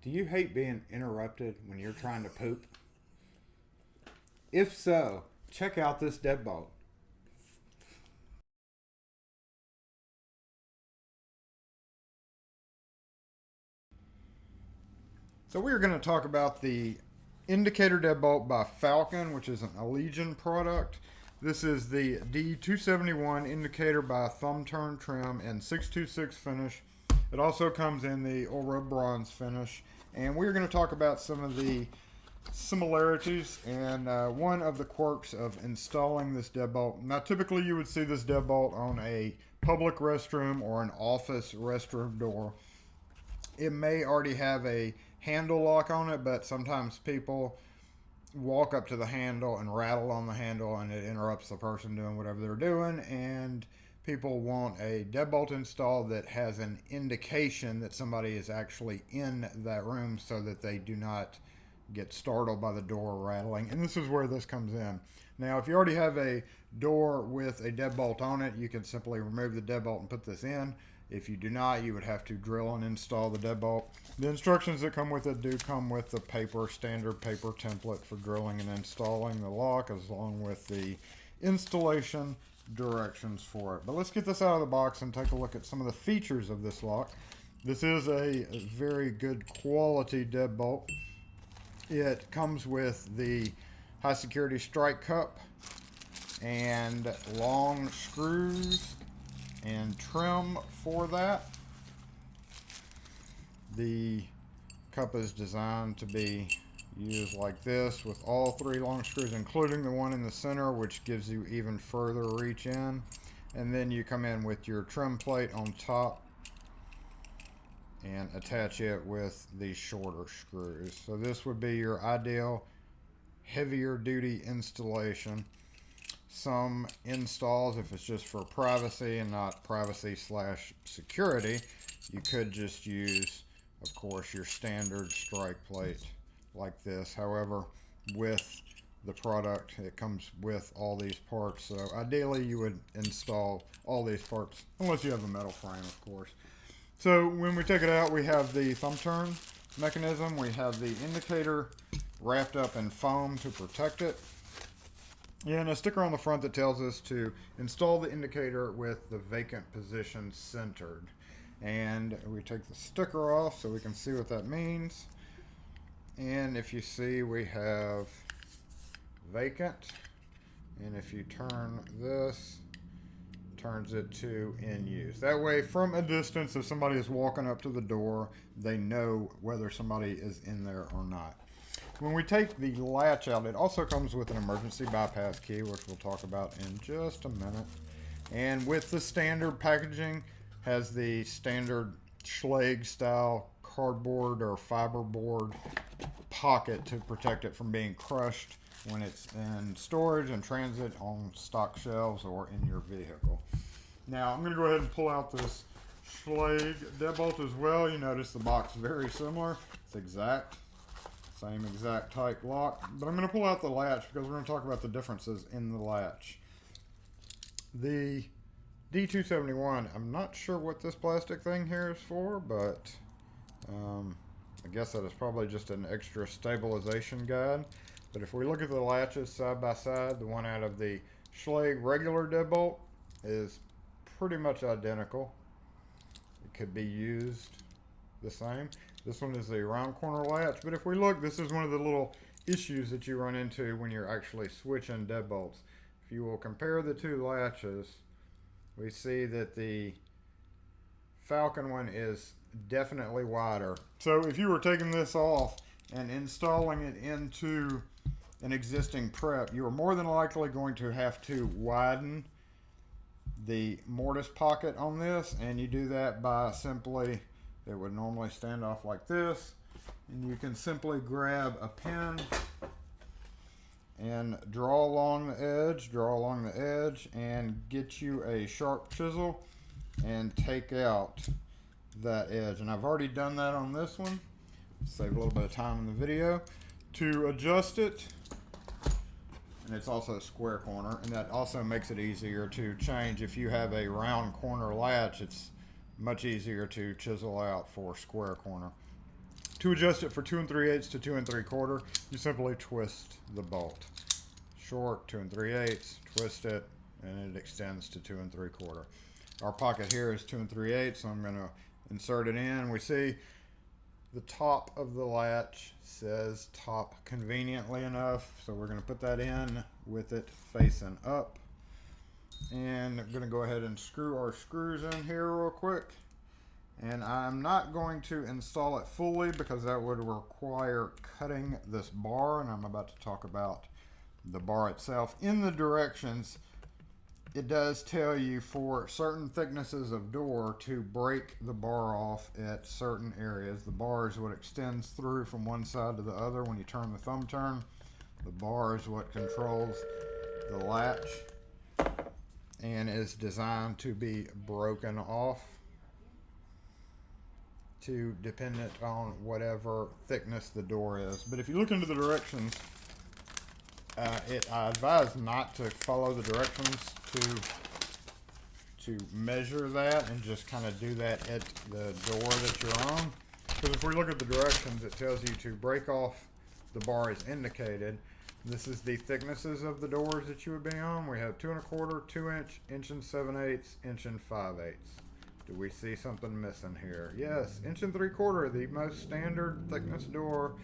Do you hate being interrupted when you're trying to poop? If so, check out this deadbolt. So we are going to talk about the Indicator Deadbolt by Falcon, which is an Allegiant product. This is the D271 indicator by Thumb Turn Trim and 626 finish. It also comes in the Aura Bronze finish. And we're going to talk about some of the similarities and one of the quirks of installing this deadbolt. Now, typically you would see this deadbolt on a public restroom or an office restroom door. It may already have a handle lock on it, but sometimes people walk up to the handle and rattle on the handle, and it interrupts the person doing whatever they're doing. And people want a deadbolt installed that has an indication that somebody is actually in that room so that they do not get startled by the door rattling. And this is where this comes in. Now, if you already have a door with a deadbolt on it, you can simply remove the deadbolt and put this in. If you do not, you would have to drill and install the deadbolt. The instructions that come with it do come with the standard paper template for drilling and installing the lock, along with the installation directions for it. But let's get this out of the box and take a look at some of the features of this lock. This is a very good quality deadbolt. It comes with the high security strike cup and long screws and trim for that. The cup is designed to be used like this with all three long screws, including the one in the center, which gives you even further reach in. And then you come in with your trim plate on top and attach it with the shorter screws. So this would be your ideal heavier duty installation. Some installs, if it's just for privacy and not privacy / security, you could just use, of course, your standard strike plate like this. However, with the product, it comes with all these parts. So ideally you would install all these parts, unless you have a metal frame, of course. So when we take it out, we have the thumb turn mechanism. We have the indicator wrapped up in foam to protect it, and a sticker on the front that tells us to install the indicator with the vacant position centered. And we take the sticker off so we can see what that means. And if you see, we have vacant. And if you turn this, turns it to in use. That way, from a distance, if somebody is walking up to the door, they know whether somebody is in there or not. When we take the latch out, it also comes with an emergency bypass key, which we'll talk about in just a minute. And with the standard packaging, has the standard Schlage style cardboard or fiberboard pocket to protect it from being crushed when it's in storage and transit on stock shelves or in your vehicle. Now I'm going to go ahead and pull out this Schlage deadbolt as well. You notice the box is very similar. It's same exact type lock, but I'm going to pull out the latch because we're going to talk about the differences in the latch. The D271, I'm not sure what this plastic thing here is for, but I guess that is probably just an extra stabilization guide. But if we look at the latches side by side, the one out of the Schlage regular deadbolt is pretty much identical. It could be used the same. This one is the round corner latch, but if we look, this is one of the little issues that you run into when you're actually switching deadbolts. If you will compare the two latches, we see that the Falcon one is definitely wider. So if you were taking this off and installing it into an existing prep, you are more than likely going to have to widen the mortise pocket on this, and you do that by simply, it would normally stand off like this, and you can simply grab a pen and draw along the edge, and get you a sharp chisel and take out that edge. And I've already done that on this one, save a little bit of time in the video. To adjust it, and it's also a square corner, and that also makes it easier to change. If you have a round corner latch, it's much easier to chisel out for square corner. To adjust it for 2 3/8 to 2 3/4, you simply twist the bolt. Short, 2 3/8, twist it, and it extends to 2 3/4. Our pocket here is 2 3/8, so I'm going to insert it in. We see the top of the latch says top conveniently enough, so we're going to put that in with it facing up. And I'm going to go ahead and screw our screws in here real quick. And I'm not going to install it fully because that would require cutting this bar, and I'm about to talk about the bar itself. In the directions, it does tell you for certain thicknesses of door to break the bar off at certain areas. The bar is what extends through from one side to the other when you turn the thumb turn. The bar is what controls the latch and is designed to be broken off to dependent on whatever thickness the door is. But if you look into the directions, I advise not to follow the directions to measure that and just kind of do that at the door that you're on. Because if we look at the directions, it tells you to break off the bar as indicated. This is the thicknesses of the doors that you would be on. We have 2 1/4, 2 inch, 1 7/8, 1 5/8. Do we see something missing here? Yes, 1 3/4, the most standard thickness door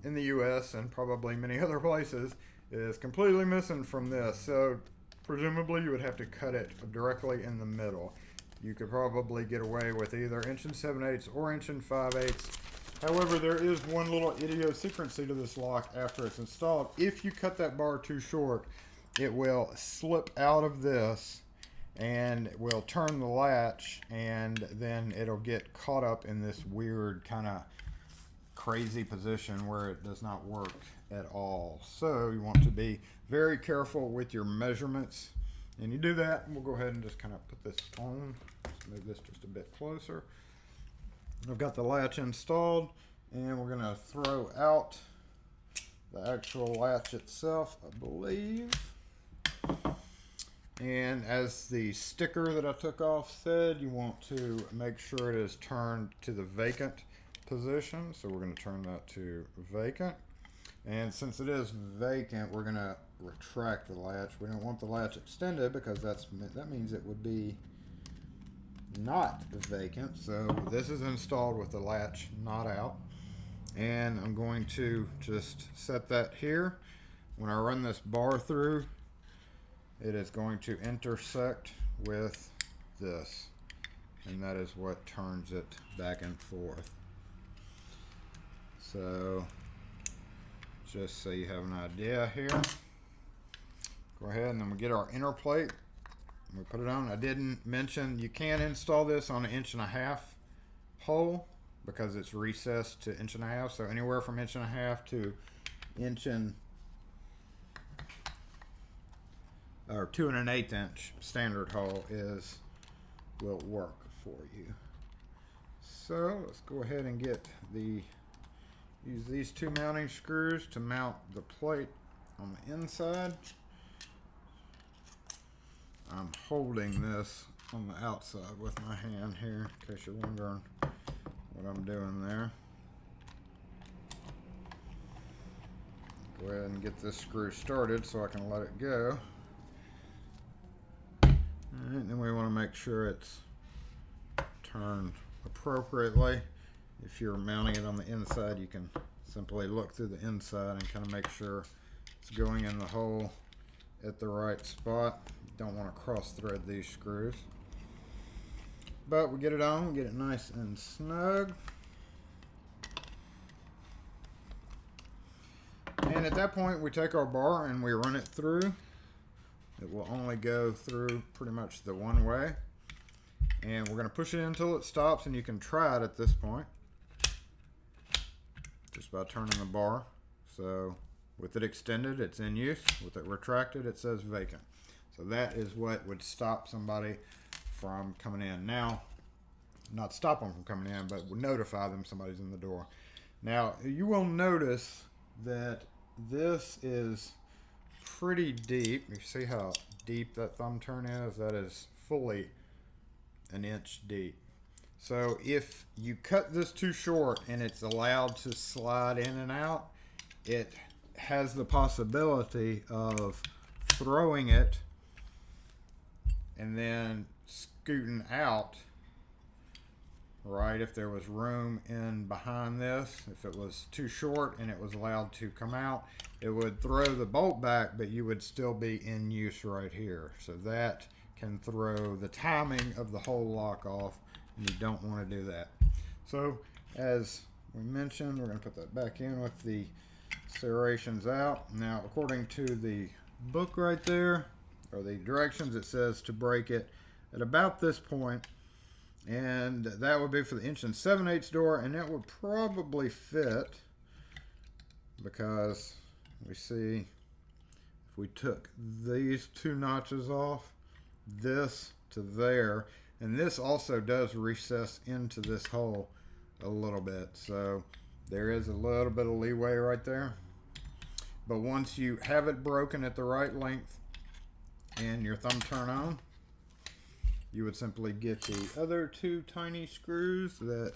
in the US and probably many other places, is completely missing from this. So presumably you would have to cut it directly in the middle. You could probably get away with either 1 7/8 or 1 5/8. However, there is one little idiosyncrasy to this lock after it's installed. If you cut that bar too short, it will slip out of this and will turn the latch, and then it'll get caught up in this weird kind of crazy position where it does not work at all. So you want to be very careful with your measurements, and you do that, and we'll go ahead and just kind of put this on. Let's move this just a bit closer. I've got the latch installed, and we're going to throw out the actual latch itself, I believe. And as the sticker that I took off said, you want to make sure it is turned to the vacant position. So we're going to turn that to vacant. And since it is vacant, we're going to retract the latch. We don't want the latch extended because that means it would be not vacant. So this is installed with the latch not out. And I'm going to just set that here. When I run this bar through, it is going to intersect with this, and that is what turns it back and forth. So just so you have an idea here, go ahead and then we get our inner plate and we put it on. I didn't mention you can install this on an 1.5 inch hole because it's recessed to 1.5 inches, so anywhere from 1.5 inches to 1 or 2 1/8 inch standard hole will work for you. So let's go ahead and use these 2 mounting screws to mount the plate on the inside. I'm holding this on the outside with my hand here, in case you're wondering what I'm doing there. Go ahead and get this screw started so I can let it go. Alright, then we want to make sure it's turned appropriately. If you're mounting it on the inside, you can simply look through the inside and kind of make sure it's going in the hole at the right spot. You don't want to cross thread these screws. But we get it on, get it nice and snug. And at that point, we take our bar and we run it through. It will only go through pretty much the one way. And we're going to push it until it stops, and you can try it at this point just by turning the bar. So with it extended, it's in use. With it retracted, it says vacant. So that is what would stop somebody from coming in. Now, not stop them from coming in, but would notify them somebody's in the door. Now, you will notice that this is pretty deep. You see how deep that thumb turn is? That is fully 1 inch deep. So if you cut this too short and it's allowed to slide in and out, it has the possibility of throwing it and then scooting out, right? If there was room in behind this, if it was too short and it was allowed to come out, it would throw the bolt back, but you would still be in use right here. So that can throw the timing of the whole lock off, and you don't want to do that. So as we mentioned, we're going to put that back in with the serrations out. Now, according to the book right there, or the directions, it says to break it at about this point, and that would be for the 1 7/8 door, and that would probably fit, because we see if we took these two notches off, this to there, and this also does recess into this hole a little bit, so there is a little bit of leeway right there. But once you have it broken at the right length and your thumb turn on, you would simply get the other two tiny screws that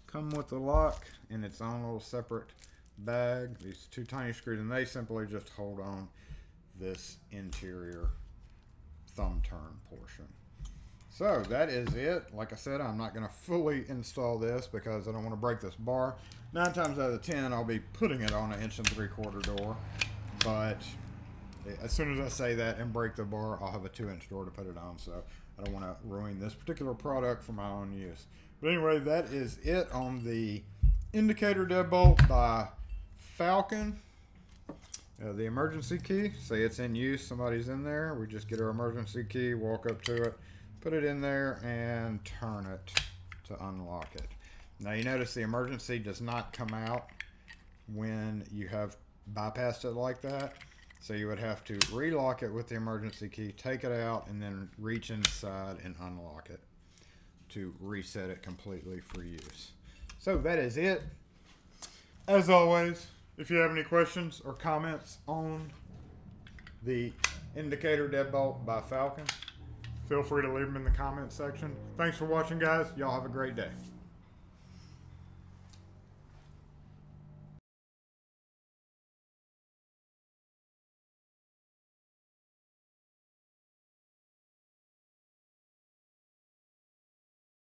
come with the lock in its own little separate bag. These two tiny screws, and they simply just hold on this interior thumb turn portion. So that is it. Like I said, I'm not going to fully install this because I don't want to break this bar. 9 times out of 10, I'll be putting it on an 1 3/4 door. But as soon as I say that and break the bar, I'll have a 2-inch door to put it on. So I don't want to ruin this particular product for my own use. But anyway, that is it on the indicator deadbolt by Falcon. The emergency key, say it's in use, somebody's in there, we just get our emergency key, walk up to it, put it in there, and turn it to unlock it. Now you notice the emergency does not come out when you have bypassed it like that, so you would have to relock it with the emergency key, take it out, and then reach inside and unlock it to reset it completely for use. So that is it. As always, if you have any questions or comments on the indicator deadbolt by Falcon, feel free to leave them in the comment section. Thanks for watching, guys. Y'all have a great day.